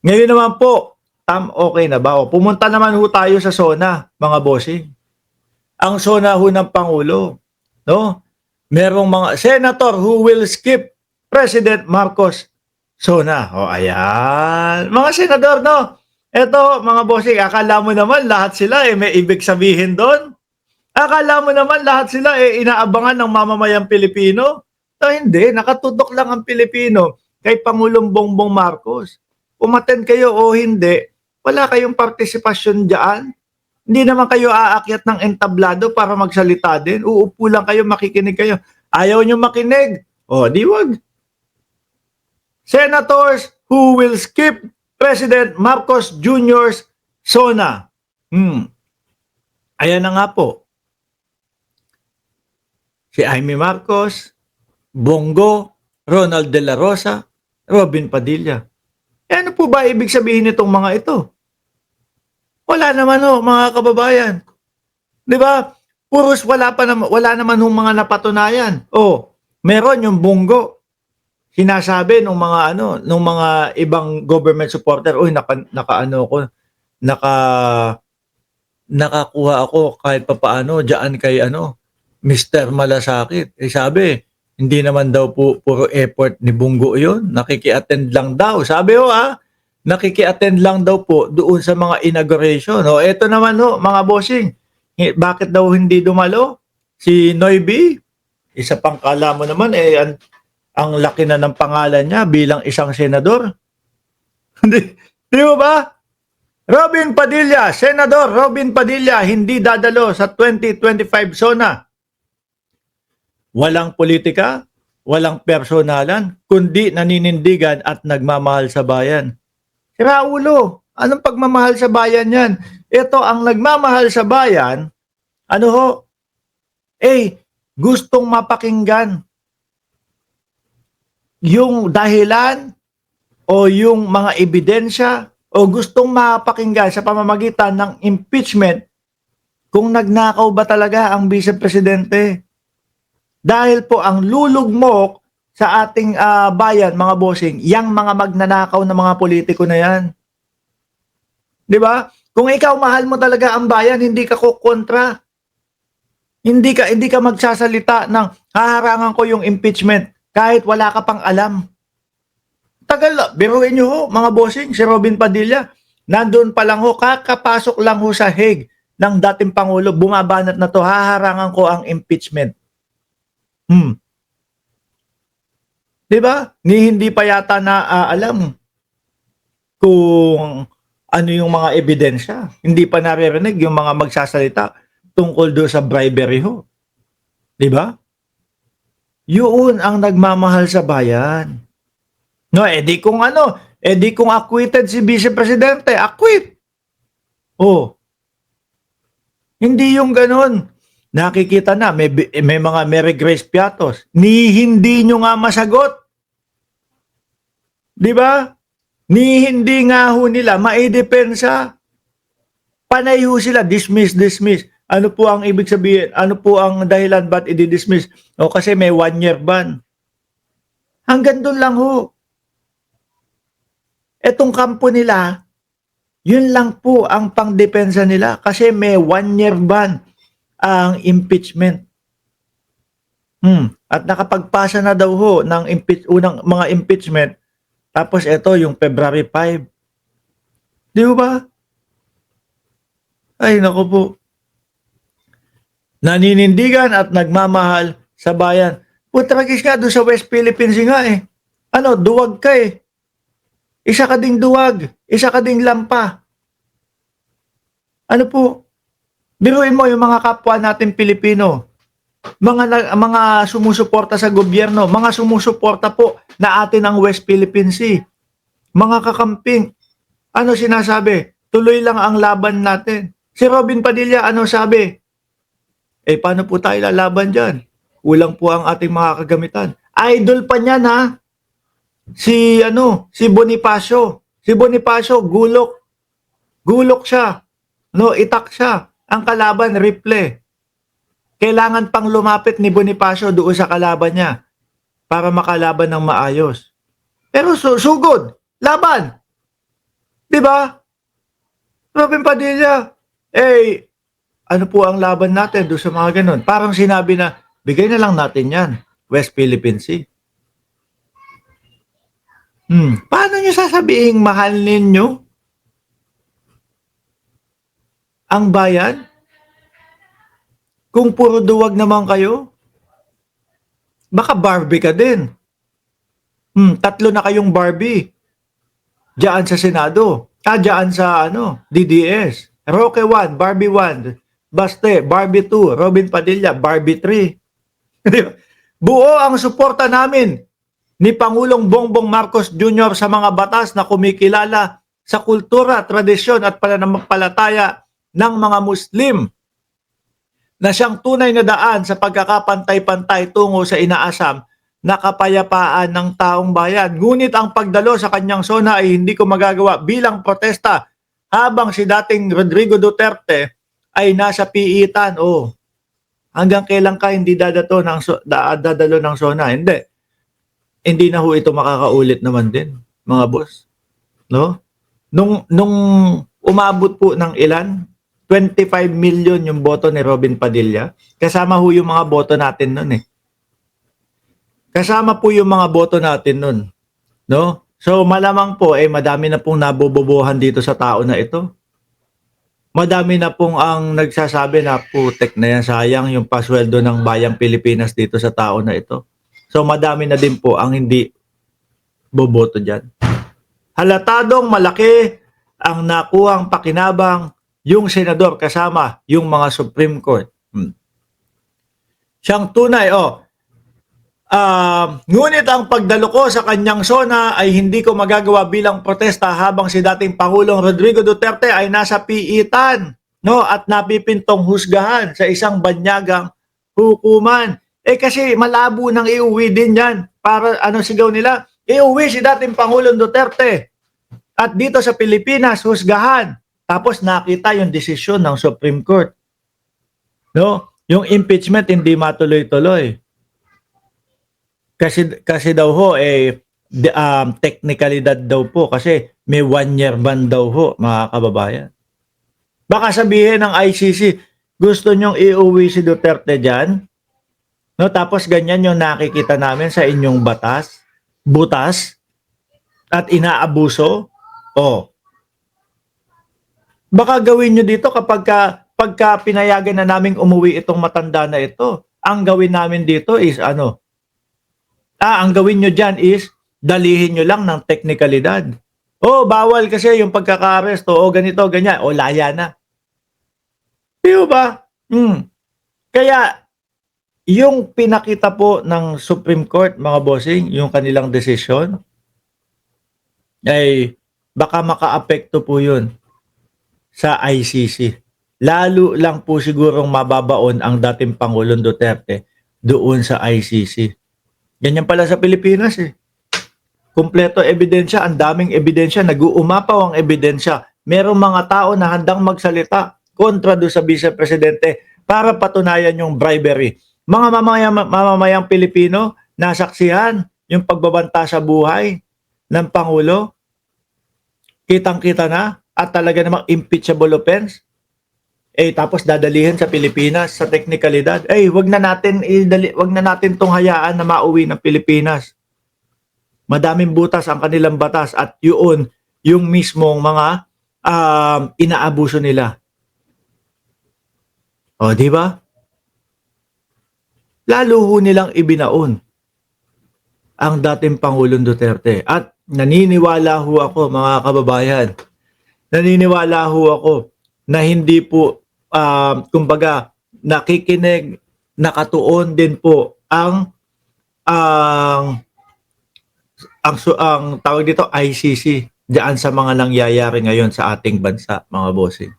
Ngayon naman po, okay na ba? O, pumunta naman ho tayo sa SONA, mga bossing. Ang SONA ho ng Pangulo, no? Merong mga senator who will skip President Marcos SONA. O, ayan. Mga senador, no? Eto, mga bossing, akala mo naman lahat sila may ibig sabihin doon? Akala mo naman lahat sila inaabangan ng mamamayang Pilipino? So, hindi. Nakatutok lang ang Pilipino kay Pangulong Bongbong Marcos. Umattend kayo o hindi, wala kayong partisipasyon diyan. Hindi naman kayo aakyat ng entablado para magsalita din. Uupo lang kayo, makikinig kayo. Ayaw nyo makinig. O, di wag. Senators who will skip President Marcos Jr.'s SONA. Ayan na nga po. Si Amy Marcos, Bongo, Ronald De La Rosa, Robin Padilla. Ano po ba ibig sabihin nitong mga ito? Wala naman ho, mga kababayan. 'Di ba? Puros wala naman hong mga napatunayan. Meron yung Bongo. Sinasabi nung mga nung mga ibang government supporter, nakakuha ako kahit papaano diyan kay Mr. Malasakit. Sabi, hindi naman daw po puro effort ni Bongo 'yon. Nakiki-attend lang daw. Sabi nakiki-attend lang daw po doon sa mga inauguration. Eto naman mga bossing. Bakit daw hindi dumalo? Si Noybi, isa pang kala mo naman ang laki na ng pangalan niya bilang isang senador. Di mo ba? Robin Padilla, Senador Robin Padilla, hindi dadalo sa 2025 SONA. Walang politika, walang personalan, kundi naninindigan at nagmamahal sa bayan. Sira ulo, anong pagmamahal sa bayan yan? Ito ang nagmamahal sa bayan, gustong mapakinggan yung dahilan o yung mga ebidensya o gustong mapakinggan sa pamamagitan ng impeachment kung nagnakaw ba talaga ang Vice Presidente. Dahil po ang lulugmok sa ating bayan, mga bossing, yang mga magnanakaw na mga politiko na yan. Di ba? Kung ikaw mahal mo talaga ang bayan, hindi ka kukontra. Hindi ka magsasalita ng haharangan ko yung impeachment kahit wala ka pang alam. Tagal, biruin nyo ho, mga bossing, si Robin Padilla, nandun pa lang ho, kakapasok lang ho sa Hague ng dating Pangulo, bumabanat na to, haharangan ko ang impeachment. Diba? Hindi pa yata na alam kung ano yung mga ebidensya. Hindi pa naririnig yung mga magsasalita tungkol do sa bribery ho. Diba? Yun ang nagmamahal sa bayan. Di kung acquitted si Vice Presidente, acquit. Hindi yung ganun. Nakikita na, may mga Mary Grace Piatos. Hindi nyo nga masagot. Di ba? Hindi nga ho nila maidepensa. Panay ho sila, dismiss. Ano po ang ibig sabihin? Ano po ang dahilan ba't i-dismiss? Kasi may 1-year ban. Hanggang doon lang ho. Etong kampo nila, yun lang po ang pangdepensa nila kasi may 1-year ban ang impeachment. At nakapagpasa na daw ho ng unang mga impeachment, tapos ito yung February 5. Di ba? Ay, naku po. Naninindigan at nagmamahal sa bayan. Tragis nga doon sa West Philippines nga duwag ka Isa ka ding duwag, isa ka ding lampa. Ano po? Biruin mo yung mga kapwa natin Pilipino, mga sumusuporta sa gobyerno, mga sumusuporta po na atin ang West Philippine Sea. Mga kakamping, ano sinasabi? Tuloy lang ang laban natin. Si Robin Padilla, ano sabi? Paano po tayo lalaban dyan? Kulang po ang ating mga kagamitan. Idol pa niyan si Bonifacio. Si Bonifacio, gulok siya. Itak siya. Ang kalaban, Riple. Kailangan pang lumapit ni Bonifacio doon sa kalaban niya para makalaban ng maayos. Pero sugod, laban. Di ba? Robin Padilla, eh, ano po ang laban natin doon sa mga ganun? Parang sinabi na, bigay na lang natin yan, West Philippine Sea. Paano nyo sasabihin mahal ninyo ang bayan kung puro duwag naman kayo? Baka Barbie ka din. Tatlo na kayong Barbie diyan sa Senado. Diyan sa DDS. Roque 1, Barbie 1, Baste, Barbie 2, Robin Padilla, Barbie 3. Buo ang suporta namin ni Pangulong Bongbong Marcos Jr. sa mga batas na kumikilala sa kultura, tradisyon at pananampalataya ng mga Muslim na siyang tunay na daan sa pagkakapantay-pantay tungo sa inaasam na kapayapaan ng taong bayan. Ngunit ang pagdalo sa kanyang sona ay hindi ko magagawa bilang protesta habang si dating Rodrigo Duterte ay nasa piitan. Hanggang kailan ka hindi dadalo ng sona? Hindi na ho ito makakaulit naman din, mga boss. No? Nung umabot po ng ilan, 25 million yung boto ni Robin Padilla. Kasama ho yung mga boto natin nun eh. Kasama po yung mga boto natin nun. No? So malamang po madami na pong nabobobohan dito sa tao na ito. Madami na pong ang nagsasabi na putek na yan, sayang yung pasweldo ng bayang Pilipinas dito sa tao na ito. So madami na din po ang hindi boboto dyan. Halatadong malaki ang nakuhang pakinabang yung senador kasama yung mga Supreme Court. Siyang tunay, ngunit ang pagdalo ko sa kanyang sona ay hindi ko magagawa bilang protesta habang si dating Pangulong Rodrigo Duterte ay nasa piitan, at napipintong husgahan sa isang banyagang hukuman. Kasi malabo nang iuwi din yan. Para sigaw nila? Iuwi si dating Pangulong Duterte. At dito sa Pilipinas, husgahan. Tapos nakita yung desisyon ng Supreme Court. Yung impeachment hindi matuloy-tuloy. Kasi daw ho, technicalidad daw po kasi may 1-year ban daw ho, mga kababayan. Baka sabihin ng ICC, gusto nyong iuwi si Duterte dyan? Tapos ganyan yung nakikita namin sa inyong butas, at inaabuso. Baka gawin nyo dito pagka pinayagan na naming umuwi itong matanda na ito. Ang gawin namin dito is ang gawin nyo dyan is dalihin nyo lang ng teknikalidad. Bawal kasi yung pagkaka-aresto, ganito, ganyan, laya na. Di ba? Kaya, yung pinakita po ng Supreme Court, mga bossing, yung kanilang desisyon, ay baka maka-apekto po yun sa ICC. Lalo lang po sigurong mababaon ang dating Pangulong Duterte doon sa ICC. Ganyan pala sa Pilipinas eh. Kumpleto ebidensya, ang daming ebidensya, nag-uumapaw ang ebidensya. Merong mga tao na handang magsalita kontra doon sa Vice Presidente para patunayan yung bribery. Mga mamamayang Pilipino, nasaksihan yung pagbabanta sa buhay ng Pangulo. Kitang-kita na at talaga namang impeachable offense. Tapos dadalihin sa Pilipinas sa teknikalidad. Wag na natin tong hayaan na mauwi ng Pilipinas. Madaming butas ang kanilang batas at yun yung mismong mga inaabuso nila. Di ba? Lalo ho nilang ibinaon ang dating Pangulong Duterte. At naniniwala ho ako, mga kababayan, naniniwala ho ako na hindi po kumbaga nakikinig, nakatuon din po ang tawag dito ICC diyan sa mga nangyayari ngayon sa ating bansa, mga bossing.